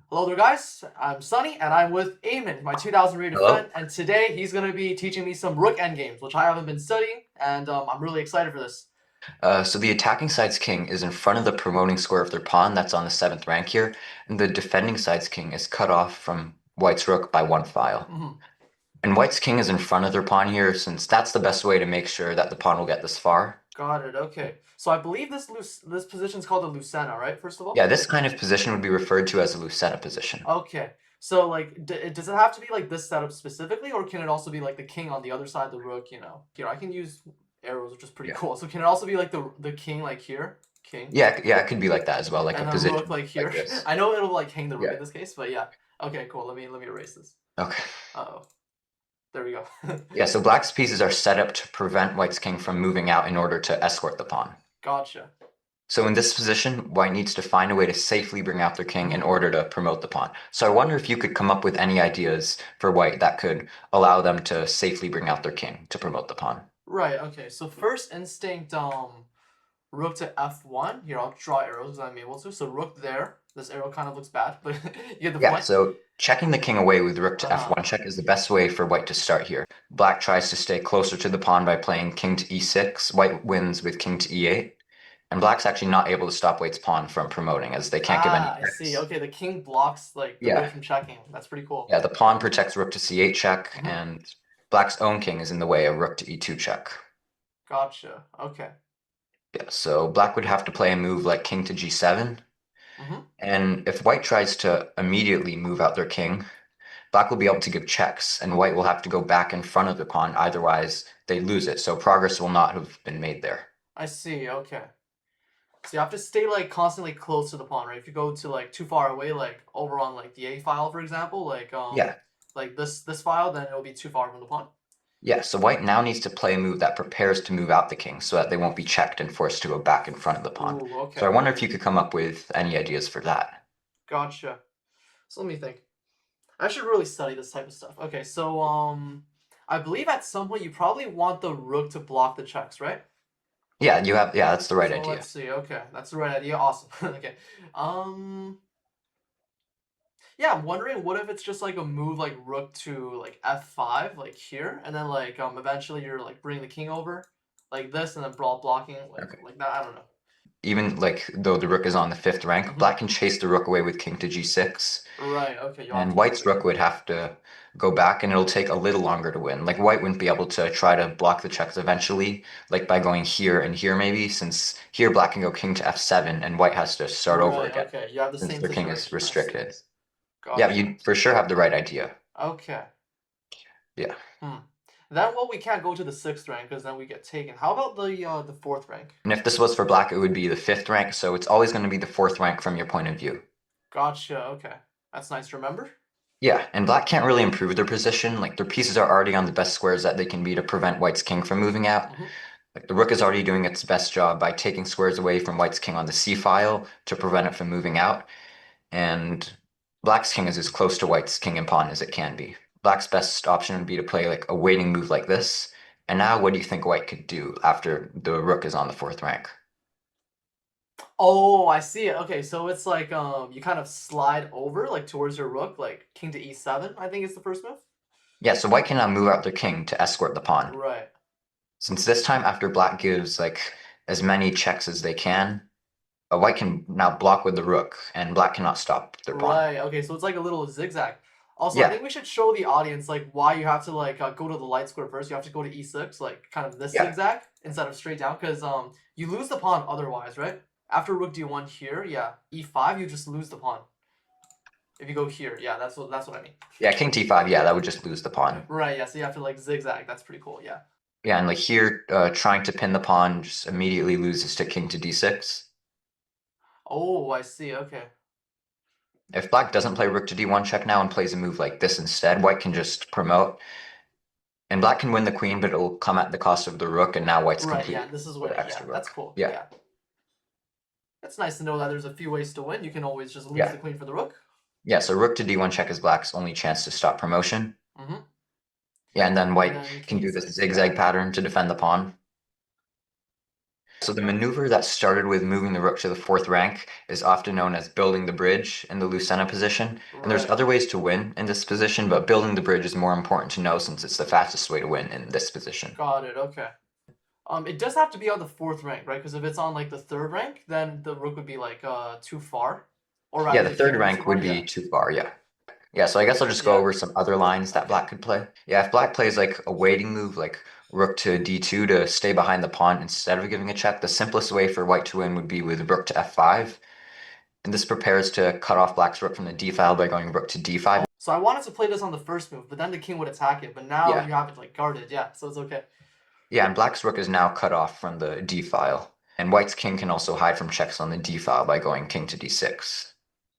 Hello there, guys. I'm Sunny, and I'm with Eamon, my 2000 rated Hello. friend, and today he's going to be teaching me some Rook Endgames, which I haven't been studying, and I'm really excited for this. So the attacking side's king is in front of the promoting square of their pawn that's on the seventh rank here, and the defending side's king is cut off from white's rook by one file. Mhm. And white's king is in front of their pawn here, since that's the best way to make sure that the pawn will get this far. Got it. Okay. So I believe this position is called the Lucena, right? First of Yeah, all. this kind of position would be referred to as a Lucena position. Okay. So like, does it have to be like this setup specifically, or can it also be like the king on the other side, the rook? I can use arrows, which is pretty Yeah. cool. So can it also be like the king like here, king, Yeah, it could be like that as well, like a and then rook position like like here? this. I know it'll like hang the rook Yeah. in this case, but yeah. Okay, cool. Let me erase this. Okay. Uh-oh. There we go. Yeah, so black's pieces are set up to prevent white's king from moving out in order to escort the pawn. Gotcha. So in this position, white needs to find a way to safely bring out their king in Mhm. order to promote the pawn. So I wonder if you could come up with any ideas for white that could allow them to safely bring out their king to promote the pawn. Right, okay. So first instinct, rook to f1. Here, I'll draw arrows as I'm able to. So rook there. This arrow kind of looks bad, but you get the Yeah, point. so checking the king away with rook to Uh-huh. f1 check is the best way for white to start here. Black tries to stay closer to the pawn by playing king to e6. White wins with king to e8. And black's actually not able to stop white's pawn from promoting as they can't give any Ah, I see. checks. Okay, the king blocks like the rook Yeah, from checking. That's pretty cool. Yeah, the pawn protects rook to c8 check, Hmm. and black's own king is in the way of rook to e2 check. Gotcha. Okay. Yeah, so black would have to play a move like king to g7, Hmm. and if white tries to immediately move out their king, black will be able to give checks, and white will have to go back in front of the pawn, otherwise they lose it, so progress will not have been made there. I see. Okay. So you have to stay like constantly close to the pawn, right? If you go to like too far away, like over on like the A file, for example, Yeah, like this file, then it'll be too far from the pawn. yeah, so white now needs to play a move that prepares to move out the king so that they won't be checked and forced to go back in front of the pawn. Ooh, So okay. I wonder if you could come up with any ideas for that. Gotcha. So let me think. I should really study this type of stuff. Okay, so I believe at some point you probably want the rook to block the checks, right? Yeah, that's the right So idea. let's see. Okay, that's the right idea. Awesome. Okay. Um yeah, I'm wondering what if it's just like a move like rook to like f5 like here and then like eventually you're like bringing the king over like this and then blocking Okay. like that. I don't know. Even like though the rook is on the fifth rank, Mhm. black can chase the rook away with king to g6, Right. Okay, you'll have and to white's rook would have to go back, and it'll take a little longer to win. Like white wouldn't be able to try to block the checks eventually, like by going here and here maybe, since here black can go king to f7, and white has to start over Right. again, Okay. You have the since same their king is situation. I see. restricted. Yeah, Gotcha. you for sure have the right idea. Okay. Yeah. Hmm. Then well we can't go to the sixth rank because then we get taken. How about the fourth rank? And if this was for black, it would be the fifth rank, so it's always going to be the fourth rank from your point of view. Gotcha. Okay. That's nice to remember. Yeah, and black can't really improve their position. Like their pieces are already on the best squares that they can be to prevent white's king from moving out. Hmm. Like the rook is already doing its best job by taking squares away from white's king on the c file to prevent it from moving out. And black's king is as close to white's king and pawn as it can be. Black's best option would be to play like a waiting move like this. And now what do you think white could do after the rook is on the fourth rank? Oh, I see it. Okay, so it's like you kind of slide over like towards your rook, like king to e7, I think is the first move. Yeah, so white can now move out their king to escort the pawn. Right. Since this time after black gives like as many checks as they can, white can now block with the rook, and black cannot stop their pawn. Right. Okay, so it's like a little zigzag. Also, I Yeah, think we should show the audience like why you have to like go to the light square first. You have to go to e6, like kind of this yeah, zigzag instead of straight down, because you lose the pawn otherwise, right? After rook d1 here, yeah, e5, you just lose the pawn. If you go here, yeah, that's what I mean. yeah. King t5. Yeah, that would just lose the pawn. Right. Yeah. So you have to like zigzag. That's pretty cool. Yeah. Yeah, and like here, trying to pin the pawn just immediately loses to king to d6. Oh, I see. Okay. If black doesn't play rook to d1 check now and plays a move like this instead, white can just promote, and black can win the queen, but it'll come at the cost of the rook, and now white's Right, yeah, complete this is with where, yeah, extra that's rook. cool. Yeah, Yeah. It's nice to know that there's a few ways to win. You can always just lose yeah, the queen for the rook. yeah. So rook to d1 check is black's only chance to stop promotion. Mm-hmm. Yeah, and then And white then can king do this e6. zigzag pattern to defend the pawn. So the maneuver that started with moving the rook to the fourth rank is often known as building the bridge in the Lucena position. And there's Right. other ways to win in this position, but building the bridge is more important to know since it's the fastest way to win in this position. Got it. Okay. It does have to be on the fourth rank, right? Because if it's on like the third rank, then the rook would be like too far, or Yeah, rather the the king third would be too rank far. would Yeah. be too far, yeah. Yeah, so I guess I'll just go Yeah. over some other lines that Okay. black could play. Yeah, if black plays like a waiting move, like rook to d2 to stay behind the pawn instead of giving a check, the simplest way for white to win would be with rook to f5. And this prepares to cut off black's rook from the d file by going rook to d5. Oh, so I wanted to play this on the first move, but then the king would attack it. But now Yeah. you have it like guarded. Yeah, so it's okay. Yeah, and black's rook is now cut off from the d file. And white's king can also hide from checks on the d file by going king to d6.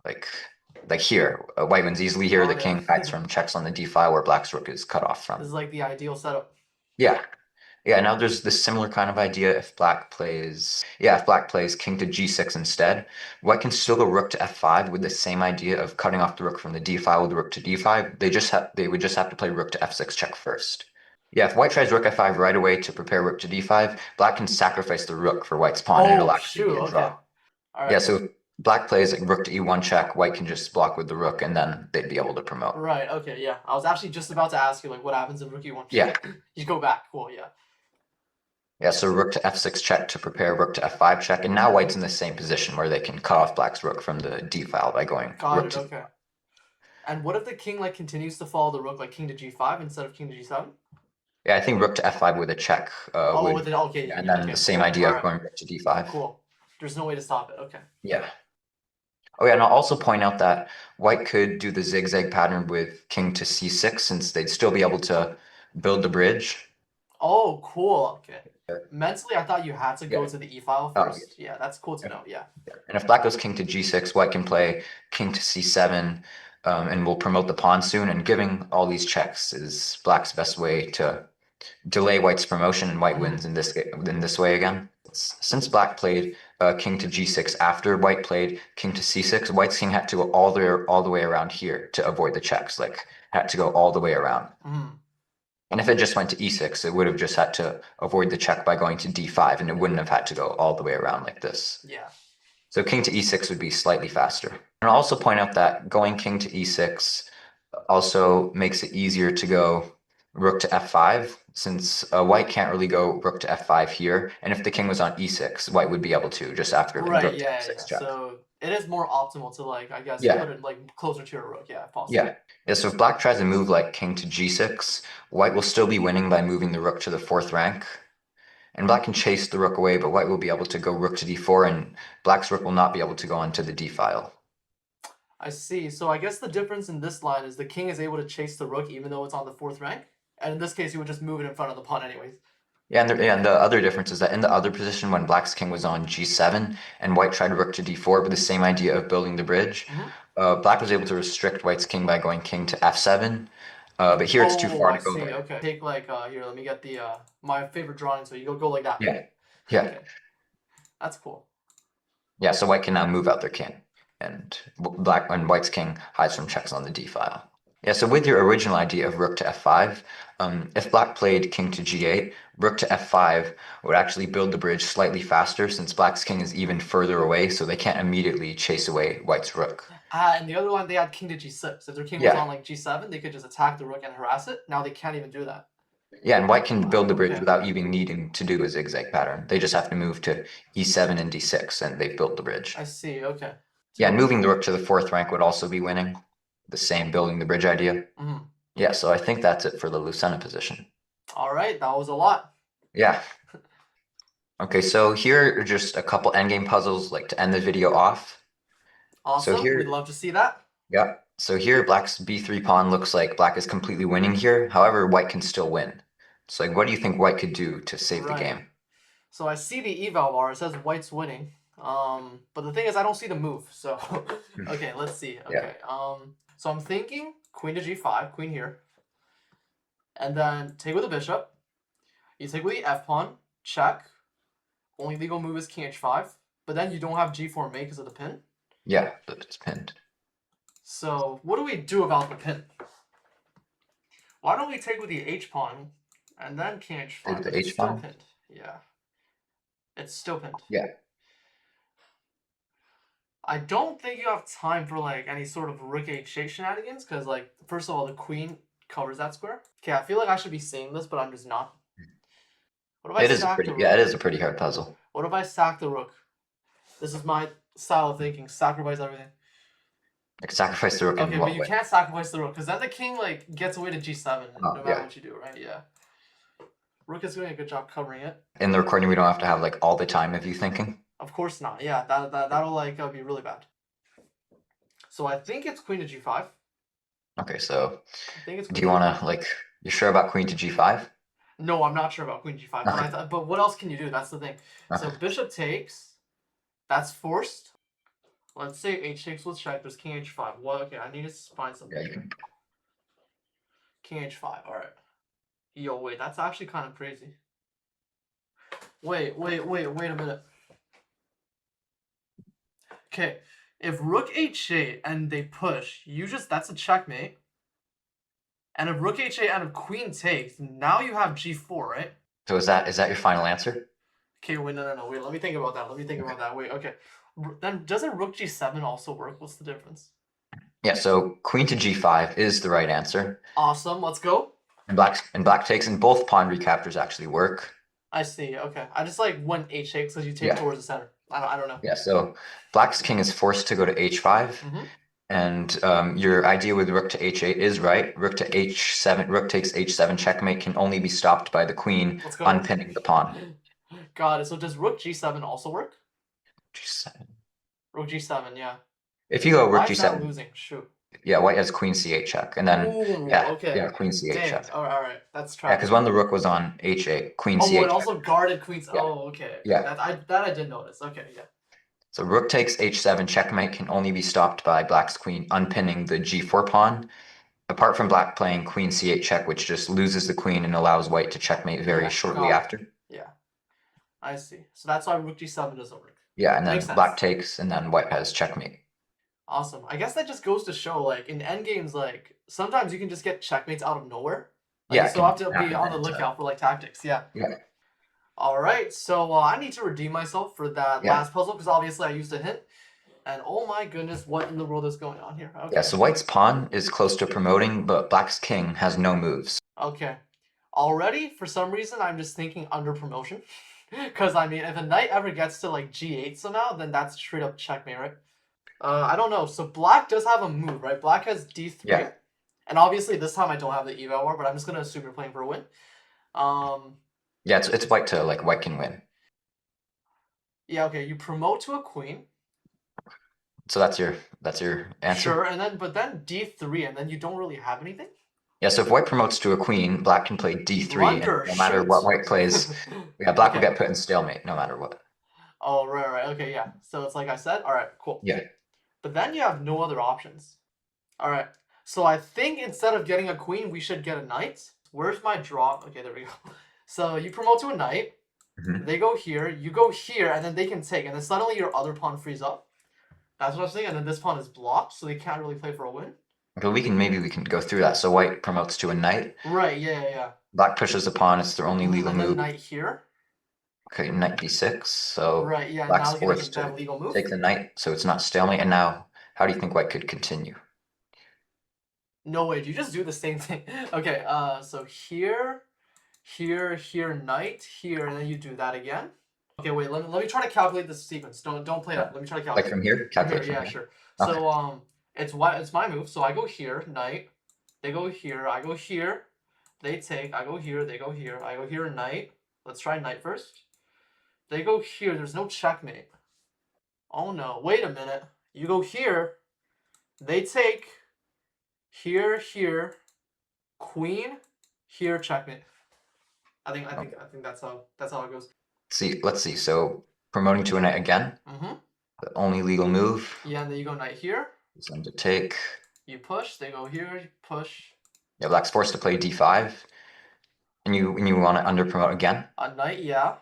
Like like here, white wins easily here. The Got it. king hides from checks on the d file where black's rook is cut off This from. is like the ideal setup. Yeah. Yeah, now there's this similar kind of idea if black plays, yeah, if black plays king to g6 instead, white can still go rook to f5 with the same idea of cutting off the rook from the d file with rook to d5. They would just have to play rook to f6 check first. Yeah, if white tries rook f5 right away to prepare rook to d5, black can sacrifice the rook for white's pawn and it'll Oh actually shoot. be a Okay. draw. All Yeah, right. so if black plays like rook to e1 check, white can just block with the rook and then they'd be able to promote. Right. Okay. Yeah. I was actually just about to ask you like what happens if rookie one. Yeah. You go back. Cool. Yeah. Yeah, so rook to f6 check to prepare rook to f5 check, and now white's in the same position where they can cut off black's rook from the d file by going Got rook it. to. Okay. And what if the king like continues to follow the rook like king to g5 instead of king to g7? Yeah, I think rook to f5 with a check Oh, would, with it. Okay. yeah, and then Okay. the same Cool. idea All of right. going rook to d5. Cool. There's no way to stop it. Okay. Yeah. Oh yeah, and I'll also point out that white could do the zigzag pattern with king to c6 since they'd still be able to build the bridge. Oh, cool. Okay. Mentally, I thought you had to go Yeah. to the e file Oh, first. Yeah, that's cool to yeah. know. Yeah. Yeah. And if black goes king to g6, white can play king to c7, and will promote the pawn soon. And giving all these checks is black's best way to delay white's promotion, and white wins Mm-hmm. in this way again. Since black played king to g6 after white played king to c6, white's king had to go all the way around here to avoid the checks. Like had to go all the way around. Mm-hmm. And if it just went to e6, it would have just had to avoid the check by going to d5, and it wouldn't have had to go all the way around like this. Yeah. So king to e6 would be slightly faster. And I'll also point out that going king to e6 also makes it easier to go rook to f5, since white can't really go rook to f5 here. And if the king was on e6, white would be able to just after like Right. rook to Yeah. Yeah. f6 check. So it is more optimal to like I guess Yeah, put it like closer to your rook. Yeah, if possible. yeah. Yeah, so if black tries a move like king to g6, white will still be winning by moving the rook to the fourth rank. And black can chase the rook away, but white will be able to go rook to d4, and black's rook will not be able to go onto the d file. I see. So I guess the difference in this line is the king is able to chase the rook even though it's on the fourth rank, and in this case, you would just move it in front of the pawn anyways. Yeah, and the other difference is that in the other position, when black's king was on g7 and white tried rook to d4 with the same idea of building the bridge, Mm-hmm. black was able to restrict white's king by going king to f7. But here it's too Oh, far I to go see. there. Okay. Take like here. Let me get the my favorite drawing. So you go like that. Yeah, yeah, Okay. That's cool. yeah. So white can now move out their king, and black and white's king hides from checks on the d file. Yeah, so with your original idea of rook to f5, if black played king to g8, rook to f5 would actually build the bridge slightly faster since black's king is even further away, so they can't immediately chase away white's rook. And the other one, they had king to g6. If their king was Yeah, on like g7, they could just attack the rook and harass it. Now they can't even do that. yeah, and white can build Wow. the bridge Okay. without even needing to do a zigzag pattern. They just have to move to e7 and d6, and they've built the bridge. I see. Okay. Yeah, and moving the rook to the fourth rank would also be winning. The same building the bridge idea. Mm-hmm. Yeah, so I think that's it for the Lucena position. All right. That was a lot. Yeah. Okay, so here are just a couple endgame puzzles like to end the video off. So Awesome. We'd here, love to see that. yeah. So here black's b3 pawn looks like black is completely winning here. However, white can still win. So like what do you think white could do to save the Right. game? So I see the eval bar. It says white's winning. But the thing is, I don't see the move. So, okay, let's see. Yeah. Okay. So I'm thinking queen to g5, queen here, and then take with the bishop. You take with the f pawn, check. Only legal move is king h5, but then you don't have g4 mate because of the pin. Yeah, but it's pinned. So what do we do about the pin? Why don't we take with the h pawn and then king Take h5? the But it's h still pawn. pinned. Yeah. It's still pinned. Yeah. I don't think you have time for like any sort of rook h8 shenanigans because like first of all the queen covers that square. Okay, I feel like I should be saying this, but I'm just not. What if I It is a sack the pretty, yeah, rook? it is a pretty hard puzzle. What if I sack the rook? This is my style of thinking. Sacrifice everything. Like sacrifice the rook in Okay, but what you way? can't sacrifice the rook because then the king like gets away to g7 Oh, no matter yeah. what you do, right? Yeah. Rook is doing a good job covering it. In the recording, we don't have to have like all the time of you thinking. Of course not. Yeah, that'll like be really bad. So I think it's queen to g5. Okay, so I think it's do queen you to want g5. to like, you're sure about queen to g5? No, I'm not sure about queen g5, but Okay, but what else can you do? That's the thing. So okay. bishop takes. That's forced. Let's say h takes was checked. There's king h5. Well, okay, I need to find Yeah, something you here. can. King h5. All right. Yo, wait, that's actually kind of crazy. Wait a minute. Okay, if rook h8 and they push, you just that's a checkmate. And if rook h8 and if queen takes, now you have g4, right? So is that your final answer? Okay, wait, no. Wait, let me think about that. Let me think Okay. about that. Wait, okay. Then doesn't rook g7 also work? What's the difference? Yeah, so queen to g5 is the right answer. Awesome, let's go. And black takes, and both pawn recaptures actually work. I see. Okay, I just like went h takes because you take Yeah, towards the center. I don't know. yeah. So black's king is forced to go to h5, Mm-hmm. and your idea with rook to h8 is right. Rook to h7, rook takes h7 checkmate can only be stopped by the queen Let's go. unpinning the pawn. Got it. So does rook g7 also work? G7. Rook g7, yeah. If you go rook Why is that g7, losing? Shoot. yeah, white has queen c8 check, and then Ooh, yeah, okay. yeah, queen c8 Dang. check. All right. That's Yeah, because tragic. when the rook was on h8, queen Oh, it c8 check. also guarded queens. Yeah, Oh, okay. yeah. That I did notice. Okay, yeah. So rook takes h7 checkmate can only be stopped by black's queen unpinning the g4 pawn. Apart from black playing queen c8 check, which just loses the queen and allows white to checkmate very Yeah, shortly got it. after. Yeah, I see. So that's why rook g7 doesn't work. Yeah, and Makes then black sense. takes, and then white has checkmate. Awesome. I guess that just goes to show, like, in endgames, like, sometimes you can just get checkmates out of nowhere. Like, Yeah, you it still have can to be happen at on the any time. lookout for, like, tactics. Yeah. Yeah, All right. So I need to redeem myself for that yeah, last puzzle because obviously I used a hint. And oh my goodness, what in the world is going on here? yeah. Okay. So white's pawn is close to promoting, but black's king has no moves. Okay. Already, for some reason, I'm just thinking under promotion. Because, I mean, if a knight ever gets to, like, g8 somehow, then that's straight up checkmate, right? I don't know. So black does have a move, right? Black has d3. Yeah, And obviously, this time I don't have the eval war, but I'm just going to assume you're playing for a win. Um, yeah. It's white to like white can win. yeah, okay. You promote to a queen. So that's your answer. Sure. And then, but then d3, and then you don't really have anything? Yeah. So if white promotes to a queen, black can play d3, and Blunder. no matter what Shoot. white plays, yeah, black will Okay. get put in stalemate no matter what. Oh, right. Okay, yeah. So it's like I said. All right, cool. Yeah. But then you have no other options. All right. So I think instead of getting a queen, we should get a knight. Where's my draw? Okay, there we go. So you promote to a knight. Mhm. They go here. You go here, and then they can take. And then suddenly your other pawn frees up. That's what I'm saying. And then this pawn is blocked, so they can't really play for a win. But maybe we can go through that. So white promotes to a knight. Right, yeah. Black pushes the pawn. It's their only legal And then move. knight here. Okay, knight d6. So Right, yeah. Now black's he's gonna forced get that to legal move. take the knight, so it's not stalemate. And now, how do you think white could continue? No way. You just do the same thing. Okay. So here, knight, here, and then you do that again. Okay, wait. Let me try to calculate this sequence. Don't play it Uh, up. Let me try to Like calculate from here? from here. Calculate from Yeah, here. sure. Okay. So it's my move. So I go here, knight. They go here. I go here. They take. I go here. They go here. I go here, knight. Let's try knight first. They go here. There's no checkmate. Oh no. Wait a minute. You go here. They take. Here. Queen. Here, checkmate. I think that's how it goes. See, let's see. So promoting to a knight again. Mm-hmm. The only legal move Yeah, and then you go knight here. is them to take. You push. They go here. You push. Yeah, black's forced to play d5, and you want to under promote again. A knight. Yeah.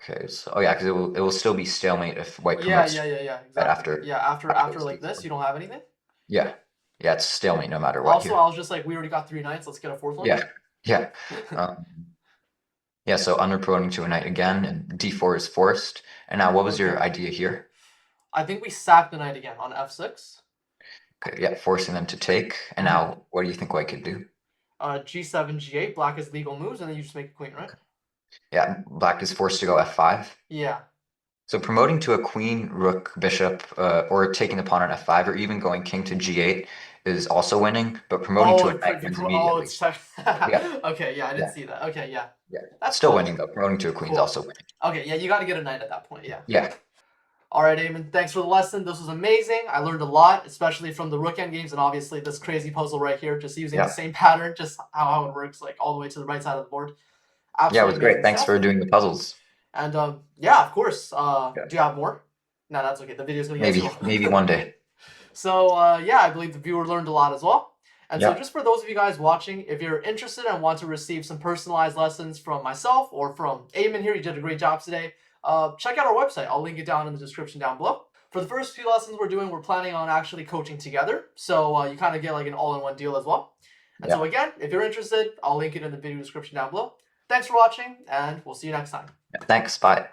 Okay, so oh yeah, because it will still be stalemate if white Yeah. promotes Yeah. Yeah. Yeah. right Exactly. after Yeah. After this like this, d4. you don't have anything. Yeah, yeah, it's stalemate no matter what Also, here. I was just like, we already got 3 knights. Let's get a fourth one. Yeah, yeah. Um, Yeah, so underproning to a knight again, and d4 is forced. And now, what was your Okay. idea here? I think we sack the knight again on f6. Okay, yeah, forcing them to take. And Mm-hmm. now, what do you think white could do? G7, G8. Black has legal moves, and then you just make a queen, right? Yeah, black is forced to go f5. Yeah. So promoting to a queen, rook, bishop, or taking the pawn on f5, or even going king to g8 is also winning, but promoting to Oh, a knight wins immediately. it's Yeah, okay. Yeah, I didn't yeah, see that. Okay, yeah, yeah. that's Still cool. winning though. Promoting to a queen is Cool. also winning. Okay, yeah, you got to get a knight at that point. Yeah. Yeah, All right, Eamon. Thanks for the lesson. This was amazing. I learned a lot, especially from the Rook Endgames and obviously this crazy puzzle right here. Just using the yeah, same pattern, just how it works, like all the way to the right side of the board. yeah. It Absolutely was great. amazing Thanks stuff. for doing the puzzles. And yeah, of course. Yeah, Do you have more? No, that's okay. The video's gonna get too maybe long. one day. So yeah, I believe the viewer learned a lot as well. And so Yeah, just for those of you guys watching, if you're interested and want to receive some personalized lessons from myself or from Eamon here, you did a great job today. Check out our website. I'll link it down in the description down below. For the first few lessons we're doing, we're planning on actually coaching together. So you kind of get like an all-in-one deal as well. And so yeah, again, if you're interested, I'll link it in the video description down below. Thanks for watching, and we'll see you next time. yeah. Thanks. Bye.